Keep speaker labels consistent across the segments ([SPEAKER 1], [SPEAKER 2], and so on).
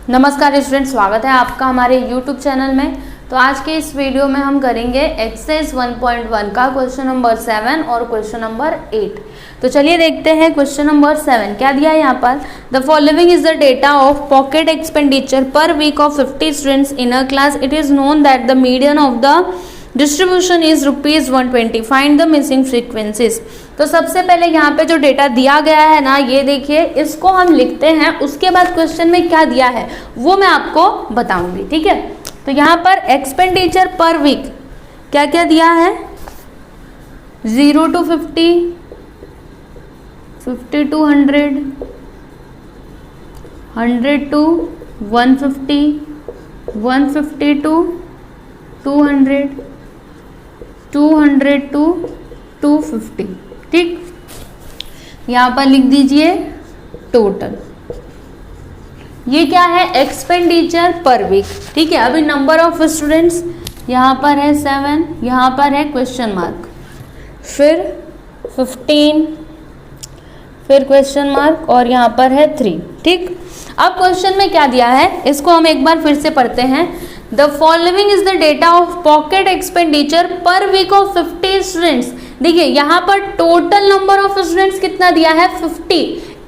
[SPEAKER 1] नमस्कार स्टूडेंट, स्वागत है आपका हमारे YouTube चैनल में। तो आज के इस वीडियो में हम करेंगे एक्सरसाइज 1.1 का क्वेश्चन नंबर 7 और क्वेश्चन नंबर 8। तो चलिए देखते हैं क्वेश्चन नंबर 7 क्या दिया है यहाँ पर। The following is the data of pocket expenditure per week of 50 students in a class. It is known that the median of the distribution is ₹120। Find the missing frequencies. तो सबसे पहले यहाँ पे जो डेटा दिया गया है ना, ये देखिए, इसको हम लिखते हैं। उसके बाद क्वेश्चन में क्या दिया है वो मैं आपको बताऊंगी, ठीक है। तो यहाँ पर एक्सपेंडिचर पर वीक क्या क्या दिया है, 0 to 50, 50 to 100, 100 to 150, 150 to 200, 200 to 250, ठीक। यहाँ पर लिख दीजिए टोटल। ये क्या है, एक्सपेंडिचर पर वीक, ठीक है। अभी नंबर ऑफ स्टूडेंट्स यहाँ पर है 7, यहाँ पर है क्वेश्चन मार्क, फिर 15, फिर क्वेश्चन मार्क और यहाँ पर है 3, ठीक। अब क्वेश्चन में क्या दिया है इसको हम एक बार फिर से पढ़ते हैं। The following is the data of pocket expenditure per week of 50 students. देखिए यहाँ पर टोटल नंबर ऑफ स्टूडेंट्स कितना दिया है, 50।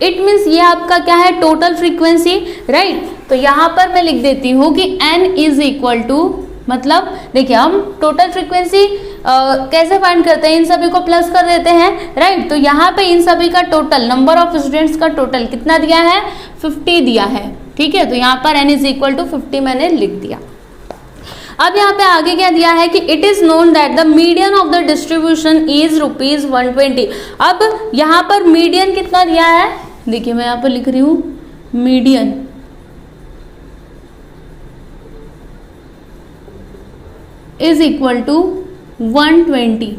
[SPEAKER 1] इट मीन्स ये आपका क्या है, टोटल फ्रीक्वेंसी, राइट। तो यहाँ पर मैं लिख देती हूँ कि n इज इक्वल टू, मतलब देखिए हम टोटल फ्रीक्वेंसी कैसे फाइंड करते हैं, इन सभी को प्लस कर देते हैं, राइट। तो यहाँ पे इन सभी का टोटल, नंबर ऑफ स्टूडेंट्स का टोटल कितना दिया है, 50 दिया है, ठीक है। तो यहाँ पर n इज इक्वल टू 50 मैंने लिख दिया। अब यहाँ पे आगे क्या दिया है कि it is known that the median of the distribution is ₹120। अब यहाँ पर मीडियन कितना दिया है, देखिए मैं यहाँ पर लिख रही हूँ मीडियन इज इक्वल टू 120।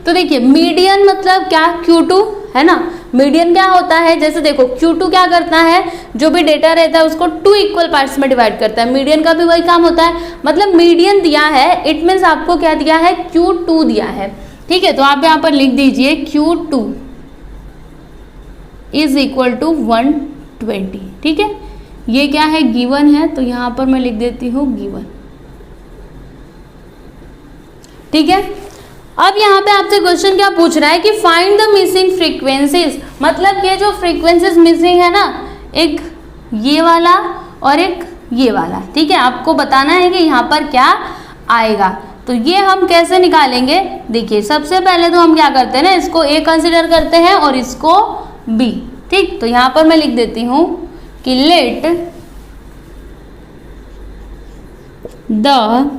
[SPEAKER 1] तो देखिए मीडियन मतलब क्या, Q2 है ना। मीडियन क्या होता है, जैसे देखो Q2 क्या करता है, जो भी डेटा रहता है उसको 2 इक्वल पार्ट्स में डिवाइड करता है। मीडियन का भी वही काम होता है, मतलब मीडियन दिया है, इट मीन्स आपको क्या दिया है, Q2 दिया है, ठीक है। तो आप यहाँ पर लिख दीजिए Q2 इज इक्वल टू 120, ठीक है। ये क्या है, गिवन है, तो यहाँ पर मैं लिख देती हूँ गिवन, ठीक है। अब यहाँ पे आपसे क्वेश्चन क्या पूछ रहा है कि फाइंड द मिसिंग फ्रीक्वेंसीज। मतलब ये जो फ्रीक्वेंसीज मिसिंग है ना, एक ये वाला और एक ये वाला, ठीक है। आपको बताना है कि यहाँ पर क्या आएगा। तो ये हम कैसे निकालेंगे, देखिए सबसे पहले तो हम क्या करते हैं ना, इसको A कंसिडर करते हैं और इसको B, ठीक। तो यहाँ पर मैं लिख देती हूँ कि let the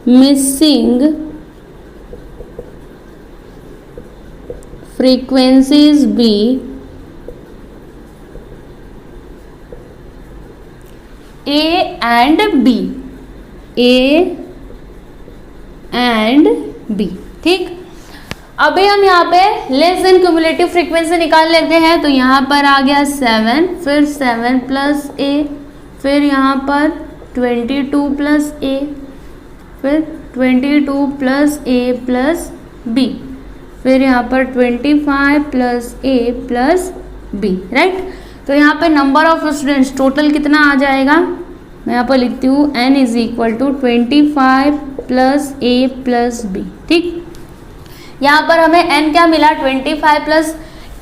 [SPEAKER 1] missing frequencies be A and B, A and B, ठीक। अभी हम यहाँ पे लेस देन क्यूमुलेटिव फ्रीक्वेंसी निकाल लेते हैं। तो यहाँ पर आ गया 7, फिर 7 प्लस A, फिर यहाँ पर 22 प्लस A, फिर 22 प्लस A प्लस B, फिर यहाँ पर 25 plus A plus B, right. तो यहाँ पे नंबर ऑफ स्टूडेंट्स टोटल कितना आ जाएगा, मैं यहाँ पर लिखती हूँ n is equal to 25 plus A plus B, ठीक। यहाँ पर हमें n क्या मिला, 25 प्लस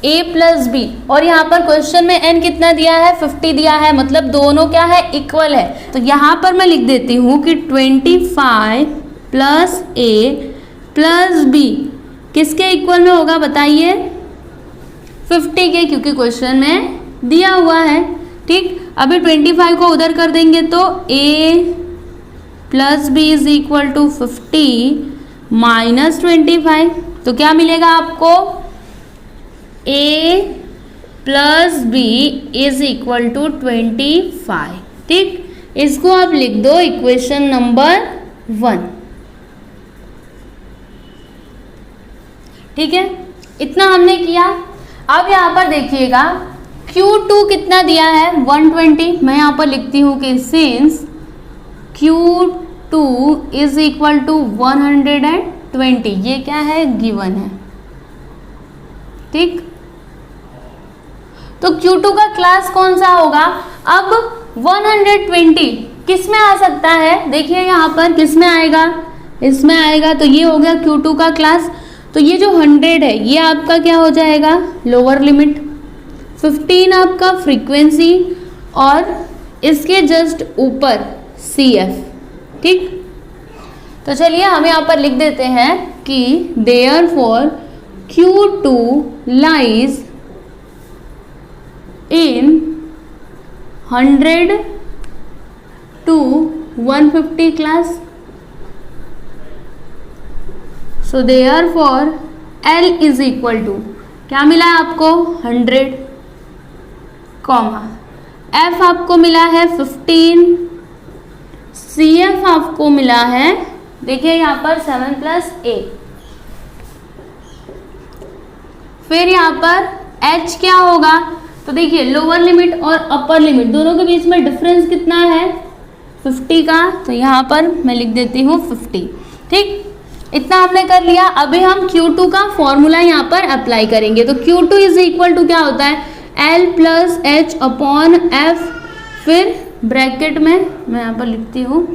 [SPEAKER 1] A प्लस B, और यहाँ पर क्वेश्चन में n कितना दिया है, 50 दिया है, मतलब दोनों क्या है, इक्वल है। तो यहाँ पर मैं लिख देती हूँ कि 25 प्लस A प्लस B किसके इक्वल में होगा बताइए, 50 के, क्योंकि क्वेश्चन में दिया हुआ है, ठीक। अभी 25 को उधर कर देंगे तो A plus B is equal to 50 minus 25। तो क्या मिलेगा आपको, A plus B is equal to 25, ठीक। इसको आप लिख दो इक्वेशन नंबर 1, ठीक है। इतना हमने किया। अब यहाँ पर देखिएगा Q2 कितना दिया है, 120। मैं यहाँ पर लिखती हूँ कि since Q2 is equal to 120, ये क्या है, गिवन है, ठीक। तो Q2 का क्लास कौन सा होगा? अब 120 किस में आ सकता है? देखिए यहाँ पर किस में आएगा, इसमें आएगा, तो ये हो गया Q2 का क्लास। तो ये जो 100 है ये आपका क्या हो जाएगा? Lower limit. 15 आपका फ्रीक्वेंसी और इसके जस्ट ऊपर CF, ठीक। तो चलिए हम यहाँ पर लिख देते हैं कि therefore Q2 lies in 100 to 150 class. So therefore L is equal to क्या मिला है आपको? 100, कॉमा F आपको मिला है 15, CF आपको मिला है, देखिए यहाँ पर 7 + A, फिर यहाँ पर H क्या होगा? तो देखिए लोअर लिमिट और अपर लिमिट दोनों के बीच में डिफरेंस कितना है? 50 का। तो यहाँ पर मैं लिख देती हूँ 50, ठीक। इतना हमने कर लिया। अभी हम Q2 का फॉर्मूला यहाँ पर अप्लाई करेंगे। तो Q2 इज इक्वल टू क्या होता है? L + H/F, फिर ब्रैकेट में मैं यहाँ पर लिखती हूँ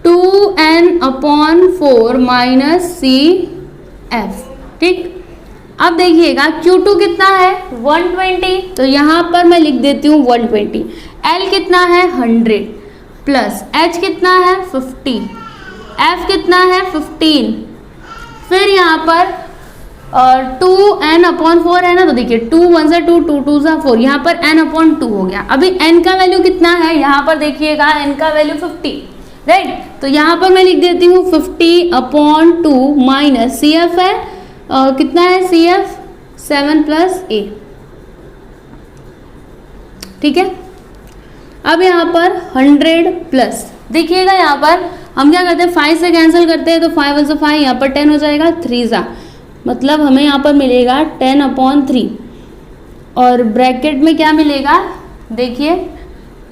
[SPEAKER 1] 2n/4 - CF, ठीक। अब देखिएगा Q2 कितना है? 120, तो यहाँ पर मैं लिख देती हूँ 120। L कितना है? 100 प्लस H कितना है? 50, F कितना है? 15, फिर यहाँ पर 2n/4 है ना, तो देखिए 2 × 1 = 2, 2 × 2 = 4, यहाँ पर n/2 हो गया। अभी n का वैल्यू कितना है? यहाँ पर देखिएगा n का वैल्यू 50, राइट। तो यहाँ पर मैं लिख देती हूँ 50/2 - CF है कितना है? CF 7 + A, ठीक है। अब यहाँ पर 100 प्लस, देखिएगा यहाँ पर हम क्या करते हैं? 5 से कैंसिल करते हैं, तो 5 × 5, यहाँ पर 10 हो जाएगा, 3 मतलब हमें यहाँ पर मिलेगा 10/3, और ब्रैकेट में क्या मिलेगा? देखिए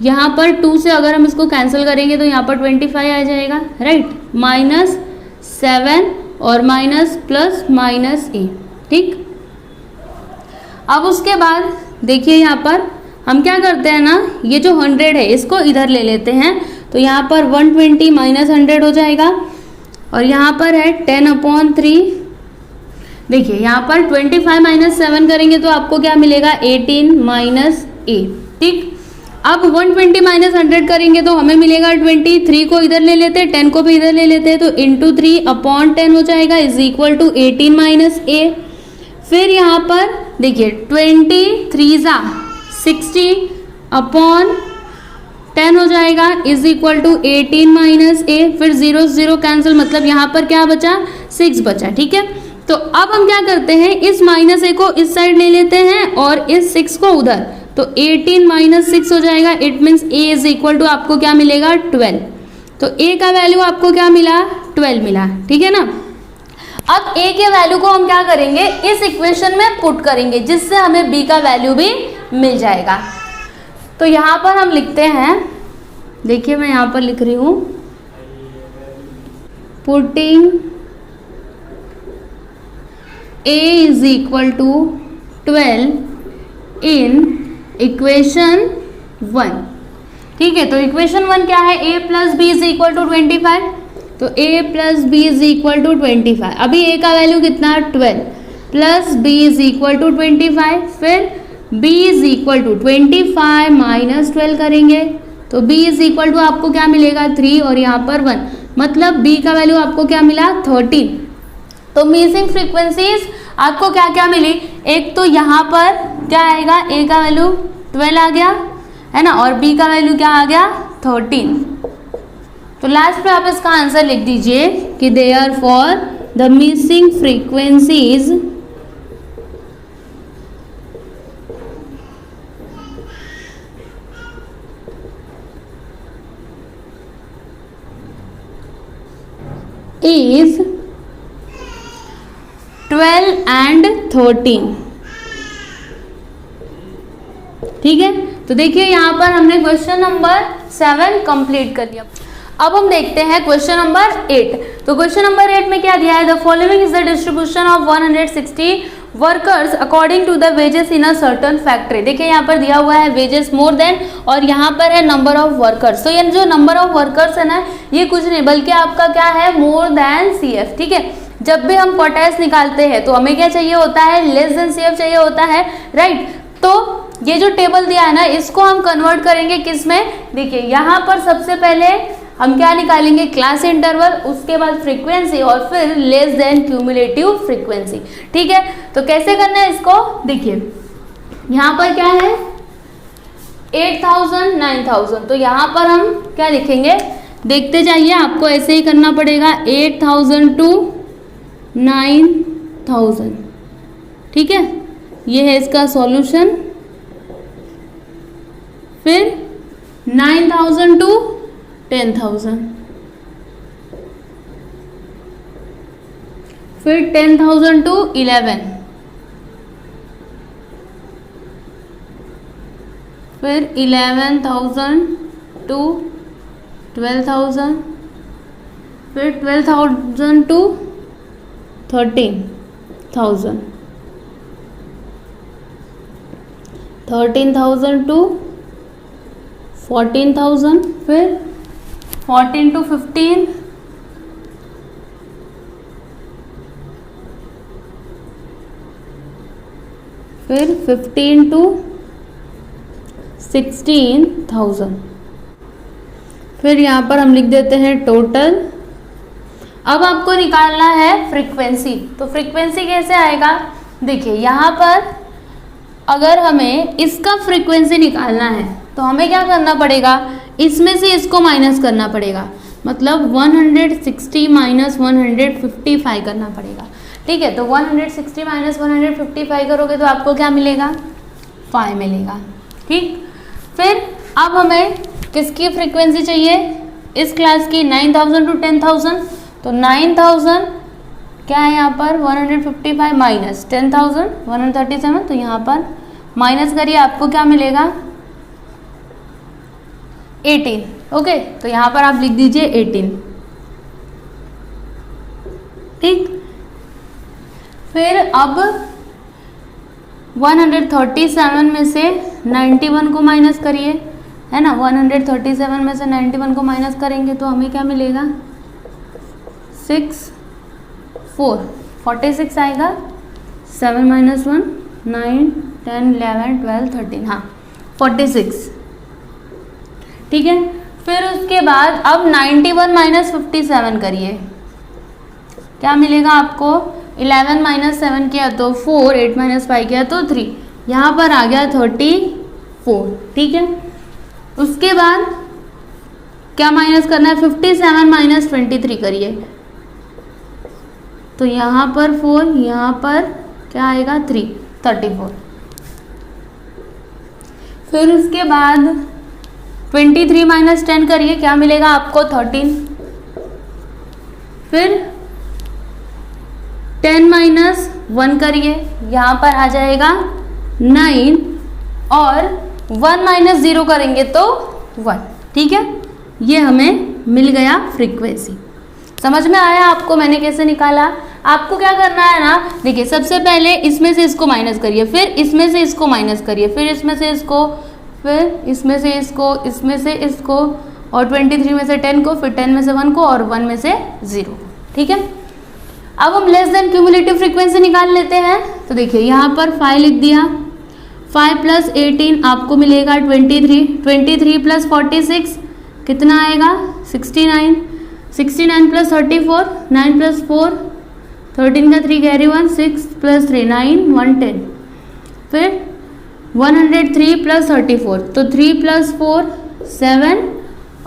[SPEAKER 1] यहाँ पर 2 से अगर हम इसको कैंसिल करेंगे तो यहाँ पर 25 आ जाएगा, राइट। -7 और माइनस प्लस -A, ठीक। अब उसके बाद देखिए यहाँ पर हम क्या करते हैं ना, ये जो 100 है इसको इधर ले लेते हैं, तो यहाँ पर 120 - 100 हो जाएगा, और यहाँ पर है 10/3। देखिए यहाँ पर 25 - 7 करेंगे तो आपको क्या मिलेगा? 18 - A, ठीक। अब 120 - 100 करेंगे तो हमें मिलेगा 23 को इधर ले लेते हैं, 10 को भी इधर ले लेते हैं, तो × 3/10 हो जाएगा इज इक्वल टू 18 - A। फिर यहाँ पर देखिए 23 = 60/10 हो जाएगा इज इक्वल टू 18 - A। फिर 0 0 कैंसिल, मतलब यहाँ पर क्या बचा? 6 बचा, ठीक है। तो अब हम क्या करते हैं? इस -A को इस साइड ले लेते हैं और इस 6 को उधर, तो 18 - 6 हो जाएगा। It means A is equal to आपको क्या मिलेगा? 12। तो A का वैल्यू आपको क्या मिला? 12 मिला, ठीक है ना। अब A के वैल्यू को हम क्या करेंगे? इस इक्वेशन में पुट करेंगे, जिससे हमें B का वैल्यू भी मिल जाएगा। तो यहाँ पर हम लिखते हैं, देखिए मैं यहाँ पर लिख रही हूँ, putting A is equal to 12 in equation 1, ठीक है। तो इक्वेशन 1 क्या है? A + B = 25, तो A + B = 25। अभी A का वैल्यू कितना है? 12 प्लस B = 25, फिर B = 25 - 12 करेंगे, तो B = आपको क्या मिलेगा? 3, और यहाँ पर 1, मतलब B का वैल्यू आपको क्या मिला? 13। तो मिसिंग फ्रीक्वेंसीज आपको क्या क्या मिली? एक तो यहाँ पर क्या आएगा? A का वैल्यू 12 आ गया है ना, और B का वैल्यू क्या आ गया? 13। तो लास्ट पे आप इसका आंसर लिख दीजिए कि therefore the missing frequencies is 12 and 13, ठीक है। तो देखिए यहाँ पर हमने क्वेश्चन नंबर 7 कंप्लीट कर लिया। अब हम देखते हैं क्वेश्चन नंबर 8। तो क्वेश्चन नंबर 8 में क्या दिया है? The following is the distribution of 160 workers according to the wages in a certain factory. देखिए यहाँ पर दिया हुआ है वेजेस मोर देन और यहाँ पर है नंबर ऑफ वर्कर्स। तो ये जो नंबर ऑफ वर्कर्स है ना, ये कुछ नहीं बल्कि आपका क्या है, मोर देन CF। ठीक है, जब भी हम क्वार्टाइल्स निकालते हैं तो हमें क्या चाहिए होता है, लेस देन CF चाहिए होता है, राइट। तो ये जो टेबल दिया है ना, इसको हम कन्वर्ट करेंगे किस में, देखिए यहाँ पर सबसे पहले हम क्या निकालेंगे, क्लास इंटरवल, उसके बाद फ्रीक्वेंसी और फिर लेस देन क्यूमुलेटिव फ्रीक्वेंसी। ठीक है, तो कैसे करना है इसको, देखिए यहाँ पर क्या है 8000 9000, तो यहाँ पर हम क्या लिखेंगे, देखते जाइए, आपको ऐसे ही करना पड़ेगा 8000 to 9000। ठीक है, ये है इसका सॉल्यूशन। फिर 9000 to 10,000, फिर 10,000 to 11, फिर 11,000 to 12,000, फिर 12,000 to 13,000, 13,000 to 14,000, फिर 14 to 15, फिर 15 to 16,000, फिर यहाँ पर हम लिख देते हैं टोटल। अब आपको निकालना है फ्रीक्वेंसी, तो फ्रीक्वेंसी कैसे आएगा, देखिए यहाँ पर अगर हमें इसका फ्रीक्वेंसी निकालना है तो हमें क्या करना पड़ेगा, इसमें से इसको माइनस करना पड़ेगा, मतलब 160 माइनस 155 करना पड़ेगा। ठीक है, तो 160 माइनस 155 करोगे तो आपको क्या मिलेगा, 5 मिलेगा। ठीक, फिर अब हमें किसकी फ्रीक्वेंसी चाहिए, इस क्लास की 9000 to 10,000, तो 9000 क्या है यहाँ पर 155 माइनस 10,000 137, तो यहाँ पर माइनस करिए, आपको क्या मिलेगा 18। ओके, तो यहाँ पर आप लिख दीजिए 18। ठीक, फिर अब 137 में से 91 को माइनस करिए, है ना, 137 में से 91 को माइनस करेंगे तो हमें क्या मिलेगा 6 4 46 आएगा, 7 माइनस 1 9 10 11 12 13, हाँ 46। ठीक है, फिर उसके बाद अब 91 माइनस 57 करिए, क्या मिलेगा आपको, 11 माइनस 7 किया तो 4, 8 माइनस 5 किया तो 3, यहाँ पर आ गया 34। ठीक है, उसके बाद क्या माइनस करना है, 57 माइनस 23 करिए, तो यहाँ पर 4, यहाँ पर क्या आएगा 3, 34। फिर उसके बाद 23 माइनस 10 करिए, क्या मिलेगा आपको 13। फिर 10 माइनस 1 करिए, यहाँ पर आ जाएगा 9 और 1 माइनस 0 करेंगे तो 1। ठीक है, ये हमें मिल गया फ्रीक्वेंसी। समझ में आया आपको मैंने कैसे निकाला। आपको क्या करना है ना, देखिए सबसे पहले इसमें से इसको माइनस करिए, फिर इसमें से इसको माइनस करिए, फिर इसमें से इसको, फिर इसमें से इसको, इसमें से इसको, और 23 में से 10 को, फिर 10 में से 1 को और 1 में से 0। ठीक है, अब हम लेस देन क्यूमुलेटिव फ्रीक्वेंसी निकाल लेते हैं। तो देखिए यहाँ पर 5 लिख दिया, 5 प्लस 18 आपको मिलेगा 23, 23 प्लस 46 कितना आएगा 69, 69 प्लस 34, 9 प्लस 4, 13 का 3 कैरी 1, 6 प्लस 3 9 110, फिर 103 प्लस 34, तो 3 प्लस 4 7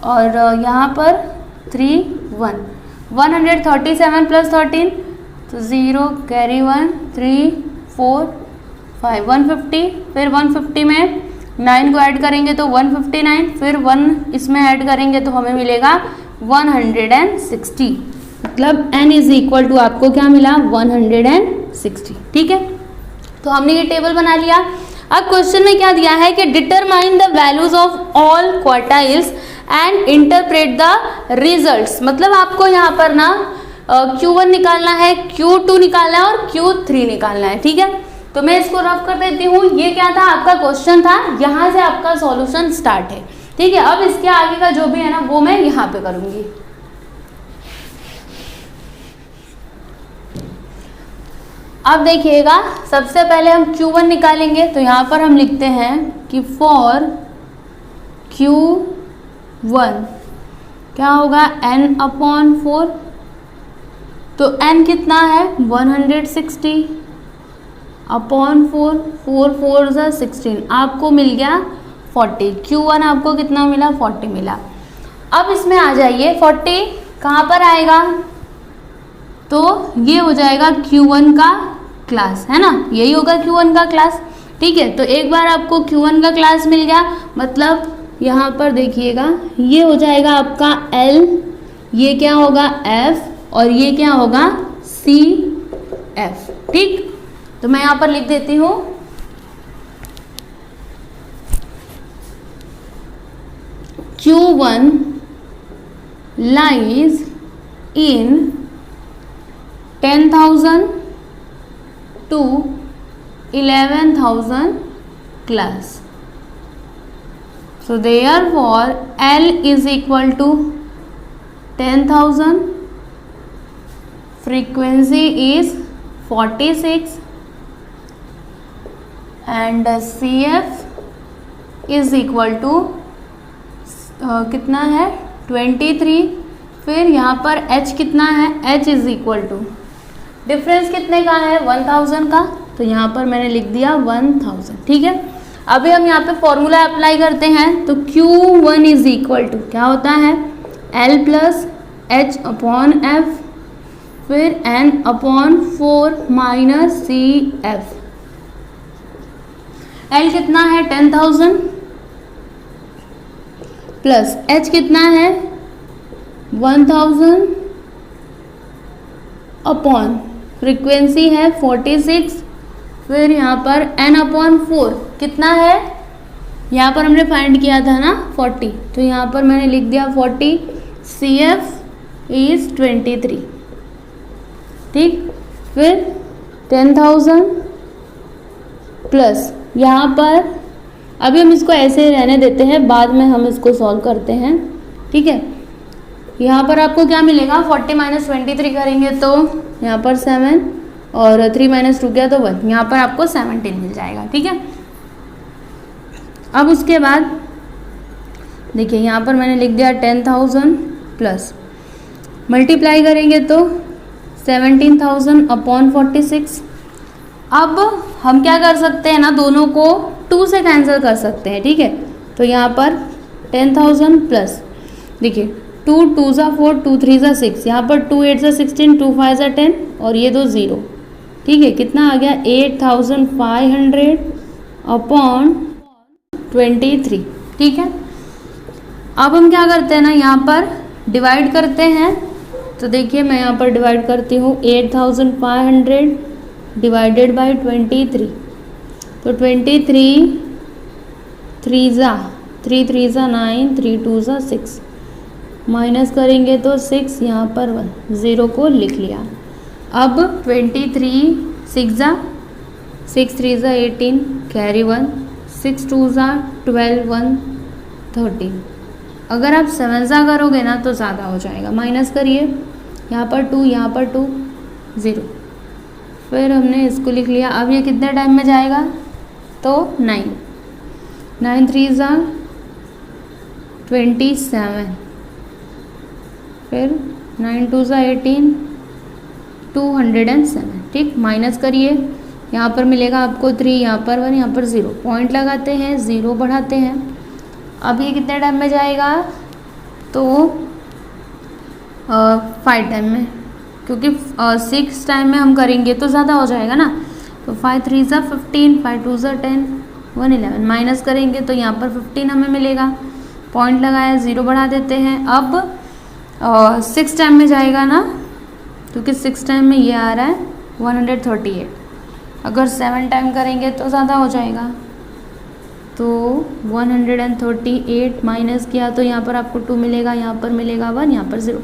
[SPEAKER 1] और यहाँ पर 3 1, 137 प्लस 13 तो 0 कैरी 1 3 4 5 150, फिर 150 में 9 को ऐड करेंगे तो 159, फिर 1 इसमें ऐड करेंगे तो हमें मिलेगा 160, मतलब n इज इक्वल टू आपको क्या मिला 160। ठीक है, तो हमने ये टेबल बना लिया। अब क्वेश्चन में क्या दिया है कि determine the values of all quartiles and interpret the results, मतलब आपको यहाँ पर ना Q1 निकालना है, Q2 निकालना है और Q3 निकालना है। ठीक है, तो मैं इसको रफ कर देती हूँ। ये क्या था, आपका क्वेश्चन था, यहाँ से आपका सॉल्यूशन स्टार्ट है। ठीक है, अब इसके आगे का जो भी है ना वो मैं यहाँ पे करूँगी। अब देखिएगा, सबसे पहले हम Q1 निकालेंगे, तो यहाँ पर हम लिखते हैं कि फॉर Q1 क्या होगा, n/4। तो n कितना है 160 अपॉन 4, 4 4 ज़ा 16, आपको मिल गया 40। Q1 आपको कितना मिला, 40 मिला। अब इसमें आ जाइए, 40 कहाँ पर आएगा, तो ये हो जाएगा Q1 का क्लास, है ना, यही होगा Q1 का क्लास। ठीक है, तो एक बार आपको Q1 का क्लास मिल गया, मतलब यहाँ पर देखिएगा ये हो जाएगा आपका L, ये क्या होगा F, और ये क्या होगा CF। ठीक, तो मैं यहाँ पर लिख देती हूँ Q1 lies in 10,000 to 11,000 class. So therefore L is equal to 10,000, frequency is 46, and CF is equal to कितना है 23। फिर यहाँ पर H कितना है, H is equal to, difference कितने का है 1000 का, तो यहाँ पर मैंने लिख दिया 1000। ठीक है, अभी हम यहाँ पे फॉर्मूला अप्लाई करते हैं, तो Q1 इज इक्वल टू क्या होता है L plus H upon F, फिर N/4 माइनस CF। L कितना है 10,000 प्लस H कितना है 1000 अपॉन फ्रीक्वेंसी है 46, फिर यहाँ पर N/4 कितना है, यहाँ पर हमने फाइंड किया था ना 40, तो यहाँ पर मैंने लिख दिया 40, CF इज 23। ठीक, फिर 10,000 प्लस यहाँ पर, अभी हम इसको ऐसे ही रहने देते हैं, बाद में हम इसको सॉल्व करते हैं। ठीक है, यहाँ पर आपको क्या मिलेगा, 40 माइनस 23 करेंगे तो यहाँ पर 7, और 3 माइनस 2 किया तो 1, यहाँ पर आपको 17 मिल जाएगा। ठीक है, अब उसके बाद देखिए यहाँ पर मैंने लिख दिया 10,000 प्लस मल्टीप्लाई करेंगे तो 17,000 अपॉन 46। अब हम क्या कर सकते हैं ना, दोनों को 2 से कैंसिल कर सकते हैं। ठीक है, तो यहाँ पर 10,000 प्लस देखिए 2 2 ज़ा 4, 2 3 ज़ा 6, यहाँ पर 2 8 ज़ा 16, 2 5 ज़ा 10, और ये दो 0। ठीक है, कितना आ गया 8,500 अपॉन 23। ठीक है, अब हम क्या करते हैं ना, यहाँ पर डिवाइड करते हैं, तो देखिए मैं यहाँ पर डिवाइड करती हूँ 8,500 डिवाइडेड बाई 23, तो 23 3 ज़ा 9, 3 2 ज़ा 6, माइनस करेंगे तो 6, यहाँ पर 1, 0 को लिख लिया। अब 23 6 ज़ा 6 3 ज़ा 18, कैरी 1, 6 2 ज़ा 12, 1 13। अगर आप 7 ज़ा करोगे ना तो ज़्यादा हो जाएगा, माइनस करिए, यहाँ पर 2, यहाँ पर 2, 0, फिर हमने इसको लिख लिया। अब ये कितने टाइम में जाएगा, तो 9 3 ज़ा 27, फिर 9 2 ज़ा 18, 207। ठीक, माइनस करिए, यहाँ पर मिलेगा आपको 3, यहाँ पर 1, यहाँ पर 0, पॉइंट लगाते हैं, 0 बढ़ाते हैं। अब ये कितने टाइम में जाएगा, तो 5 टाइम में, क्योंकि 6 टाइम में हम करेंगे तो ज़्यादा हो जाएगा ना, तो 5 3 ज़ा 15, 5 2 ज़ा 10, 1 11, माइनस करेंगे तो यहाँ पर 15 हमें मिलेगा, पॉइंट लगाया, 0 बढ़ा देते हैं। अब 6 टाइम में जाएगा ना, क्योंकि 6 टाइम में ये आ रहा है 138, अगर 7 टाइम करेंगे तो ज़्यादा हो जाएगा, तो 138 माइनस किया तो यहाँ पर आपको 2 मिलेगा, यहाँ पर मिलेगा 1, यहाँ पर 0,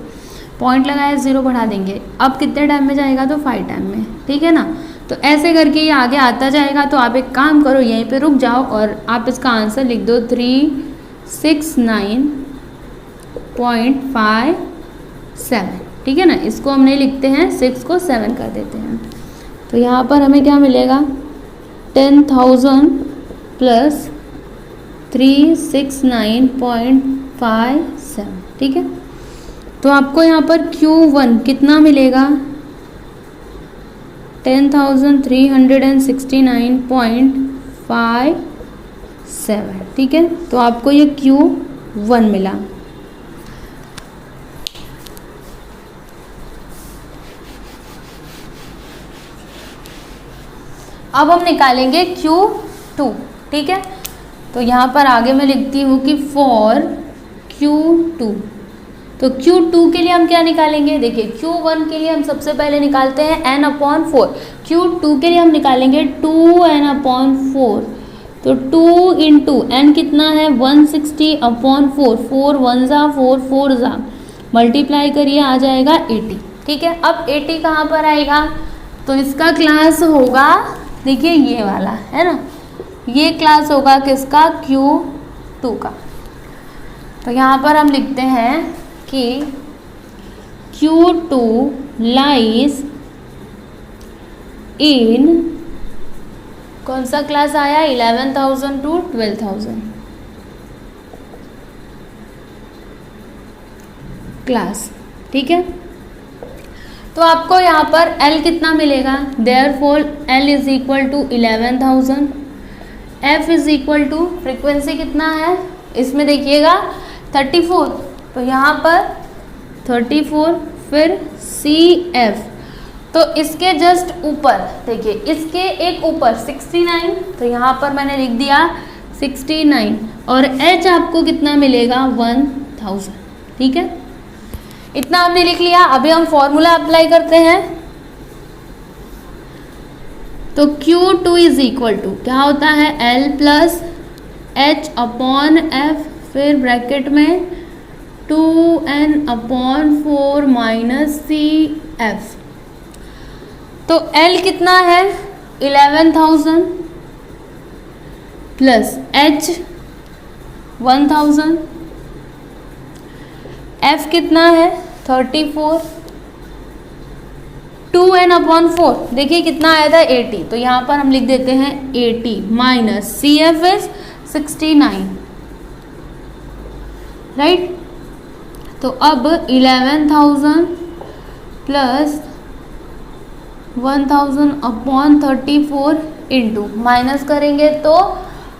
[SPEAKER 1] पॉइंट लगाया 0 बढ़ा देंगे, अब कितने टाइम में जाएगा तो 5 टाइम में, ठीक है ना। तो ऐसे करके ये आगे आता जाएगा। तो आप एक काम करो, यहीं पे रुक जाओ और आप इसका आंसर लिख दो 369.57, ठीक है ना। इसको हम नहीं लिखते हैं, 6 को 7 कर देते हैं। तो यहाँ पर हमें क्या मिलेगा 10,000 प्लस 369.57, ठीक है। तो आपको यहाँ पर Q1 कितना मिलेगा 10,369.57, ठीक है। तो आपको ये Q1 मिला। अब हम निकालेंगे Q2, ठीक है। तो यहाँ पर आगे मैं लिखती हूँ कि फॉर Q2, तो Q2 के लिए हम क्या निकालेंगे, देखिए Q1 के लिए हम सबसे पहले निकालते हैं n/4, Q2 के लिए हम निकालेंगे 2n/4। तो 2 इंटू n कितना है 160/4, 4 1 जा 4 4 जा, मल्टीप्लाई करिए आ जाएगा 80, ठीक है। अब 80 कहाँ पर आएगा, तो इसका क्लास होगा, देखिए ये वाला है ना, ये क्लास होगा किसका Q2 का। तो यहाँ पर हम लिखते हैं कि Q2 लाइज इन, कौन सा क्लास आया 11,000 to 12,000 क्लास, ठीक है। तो आपको यहाँ पर L कितना मिलेगा, therefore L is equal to 11,000, F is equal to frequency कितना है इसमें देखिएगा 34, तो यहाँ पर 34, फिर CF, तो इसके जस्ट ऊपर देखिए, इसके एक ऊपर 69, तो यहाँ पर मैंने लिख दिया 69, और H आपको कितना मिलेगा 1000, ठीक है। इतना हमने लिख लिया। अभी हम फॉर्मूला अप्लाई करते हैं। तो Q2 इज इक्वल टू क्या होता है L प्लस H/F, फिर ब्रैकेट में 2n/4 माइनस CF। तो L कितना है 11,000 प्लस H 1000, F कितना है 34, 2n/4 देखिए कितना आया था 80, तो यहाँ पर हम लिख देते हैं 80 माइनस CF इज 69, राइट। तो अब 11,000 प्लस 1000/34 इंटू माइनस करेंगे तो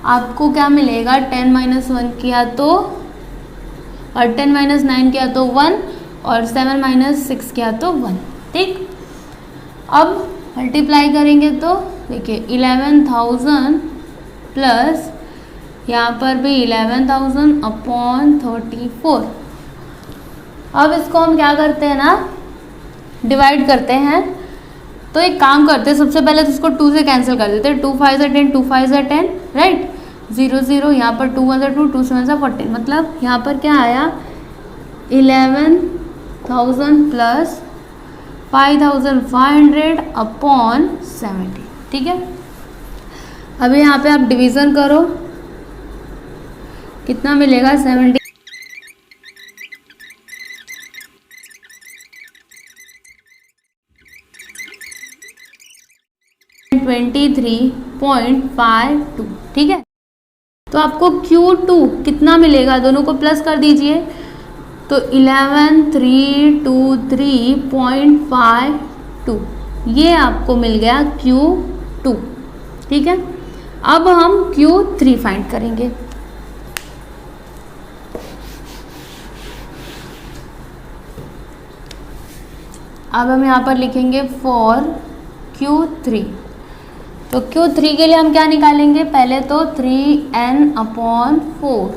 [SPEAKER 1] आपको क्या मिलेगा 10 - 1 किया तो, और 10 - 9 किया तो 1, और 7 - 6 किया तो 1, ठीक। अब मल्टीप्लाई करेंगे तो देखिए 11,000 प्लस यहाँ पर भी 11,000/34। अब इसको हम क्या करते हैं ना, डिवाइड करते हैं। तो एक काम करते हैं, सबसे पहले तो इसको 2 से कैंसिल कर देते हैं, 2 5 = 10, 2 5 = 10, राइट। 0 0 यहाँ पर 2 1 = 2, 2 7 = 14, मतलब यहाँ पर क्या आया 11,000 प्लस 5,500/70, ठीक है। अभी यहाँ पे आप डिवीज़न करो, कितना मिलेगा 70, 23.52, ठीक है। तो आपको Q2 कितना मिलेगा, दोनों को प्लस कर दीजिए, तो 11,323.52 ये आपको मिल गया Q2, ठीक है। अब हम Q3 फाइंड करेंगे। अब हम यहाँ पर लिखेंगे फॉर Q3। तो Q3 के लिए हम क्या निकालेंगे, पहले तो 3n/4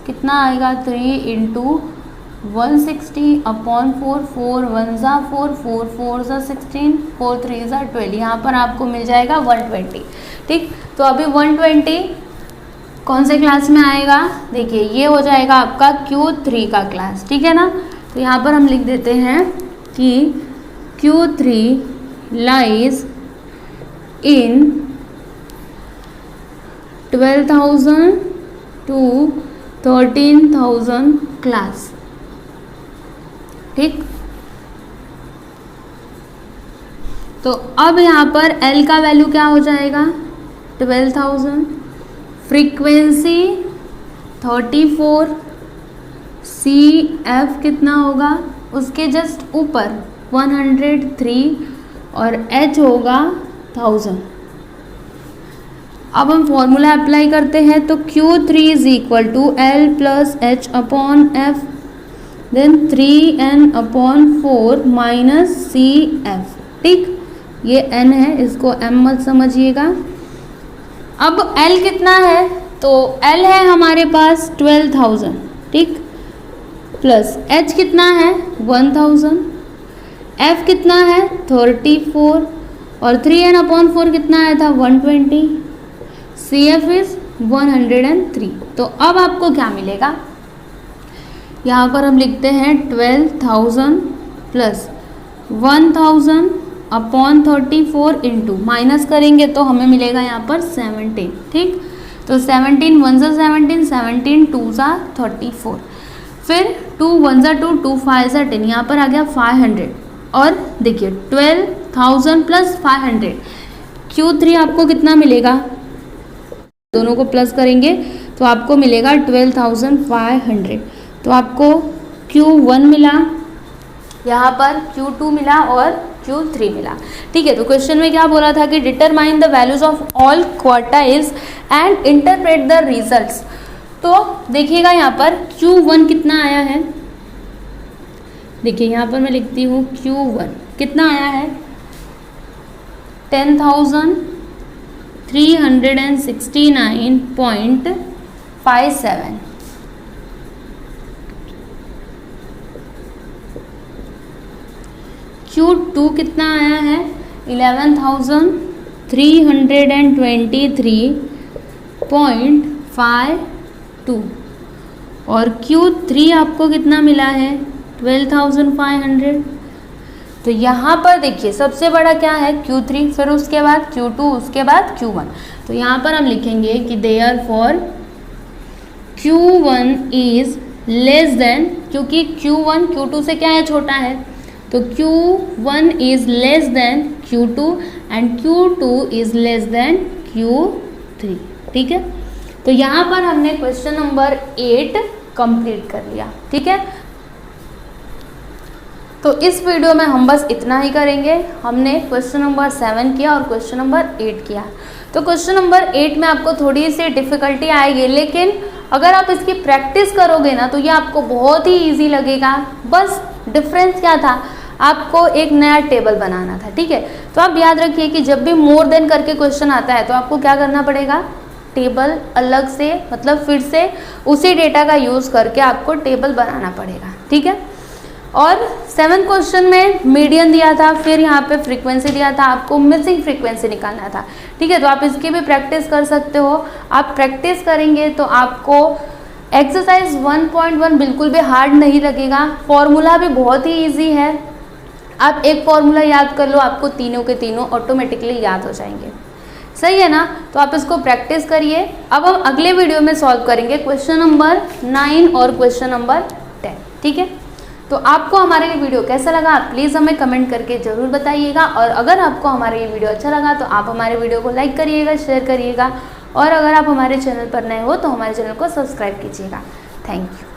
[SPEAKER 1] कितना आएगा 3 इंटू 160/4, 4 1 = 4, 4 4 = 16, 4 3 = 12, यहाँ पर आपको मिल जाएगा 120, ठीक। तो अभी 120 कौन से क्लास में आएगा, देखिए ये हो जाएगा आपका Q3 का क्लास, ठीक है ना। तो यहाँ पर हम लिख देते हैं कि Q3 lies in 12,000 to 13,000 class. ठीक, तो अब यहाँ पर L का वैल्यू क्या हो जाएगा 12,000, फ्रीक्वेंसी 34, CF कितना होगा उसके जस्ट ऊपर 103 और H होगा 1000। अब हम फॉर्मूला अप्लाई करते हैं तो Q3 is equal to L plus H upon F then 3N/4 minus CF। ठीक, ये N है, इसको M मत समझिएगा। अब L कितना है, तो L है हमारे पास 12,000, ठीक, प्लस H कितना है 1000, F कितना है 34 और 3N/4 कितना आया था 120, CF इज 103। तो अब आपको क्या मिलेगा, यहाँ पर हम लिखते हैं 12,000 प्लस 1000 अपॉन 34 इंटू माइनस करेंगे तो हमें मिलेगा यहाँ पर 17। ठीक, तो 17 1 ज़ा 17, 17 2 ज़ा 34, फिर 2 1 ज़ा 2, 2 5 ज़ा 10, यहाँ पर आ गया 500। और देखिए 12,000 प्लस 500, Q3 आपको कितना मिलेगा, दोनों को प्लस करेंगे तो आपको मिलेगा 12,500। तो आपको Q1 मिला, यहाँ पर Q2 मिला और Q3 मिला। ठीक है, तो क्वेश्चन में क्या बोला था कि determine the values of all quartiles and interpret the results. तो देखिएगा यहाँ पर Q1 कितना आया है, देखिए यहाँ पर मैं लिखती हूँ Q1 कितना आया है 10,369.57। Q2 कितना आया है 11,323.52 और Q3 आपको कितना मिला है 12,500। तो यहाँ पर देखिए सबसे बड़ा क्या है Q3, फिर उसके बाद Q2, उसके बाद Q1। तो यहाँ पर हम लिखेंगे कि therefore Q1 is less than, क्योंकि Q1 Q2 से क्या है छोटा है, तो Q1 is less than Q2 and Q2 is less than Q3। ठीक है, तो यहाँ पर हमने क्वेश्चन नंबर 8 कंप्लीट कर लिया। ठीक है, तो इस वीडियो में हम बस इतना ही करेंगे। हमने क्वेश्चन नंबर 7 किया और क्वेश्चन नंबर 8 किया। तो क्वेश्चन नंबर 8 में आपको थोड़ी सी डिफ़िकल्टी आएगी, लेकिन अगर आप इसकी प्रैक्टिस करोगे ना तो ये आपको बहुत ही इजी लगेगा। बस डिफरेंस क्या था, आपको एक नया टेबल बनाना था। ठीक है, तो आप याद रखिए कि जब भी मोर देन करके क्वेश्चन आता है तो आपको क्या करना पड़ेगा, टेबल अलग से, मतलब फिर से उसी डेटा का यूज़ करके आपको टेबल बनाना पड़ेगा। ठीक है, और 7th क्वेश्चन में मीडियन दिया था, फिर यहाँ पे फ्रीक्वेंसी दिया था, आपको मिसिंग फ्रीक्वेंसी निकालना था। ठीक है, तो आप इसकी भी प्रैक्टिस कर सकते हो। आप प्रैक्टिस करेंगे तो आपको एक्सरसाइज 1.1 बिल्कुल भी हार्ड नहीं लगेगा। फॉर्मूला भी बहुत ही ईजी है, आप एक फॉर्मूला याद कर लो, आपको तीनों के तीनों ऑटोमेटिकली याद हो जाएंगे। सही है ना, तो आप इसको प्रैक्टिस करिए। अब हम अगले वीडियो में सॉल्व करेंगे क्वेश्चन नंबर 9 और क्वेश्चन नंबर 10। ठीक है, तो आपको हमारा ये वीडियो कैसा लगा आप प्लीज़ हमें कमेंट करके ज़रूर बताइएगा। और अगर आपको हमारा ये वीडियो अच्छा लगा तो आप हमारे वीडियो को लाइक करिएगा, शेयर करिएगा, और अगर आप हमारे चैनल पर नए हो तो हमारे चैनल को सब्सक्राइब कीजिएगा। Thank you.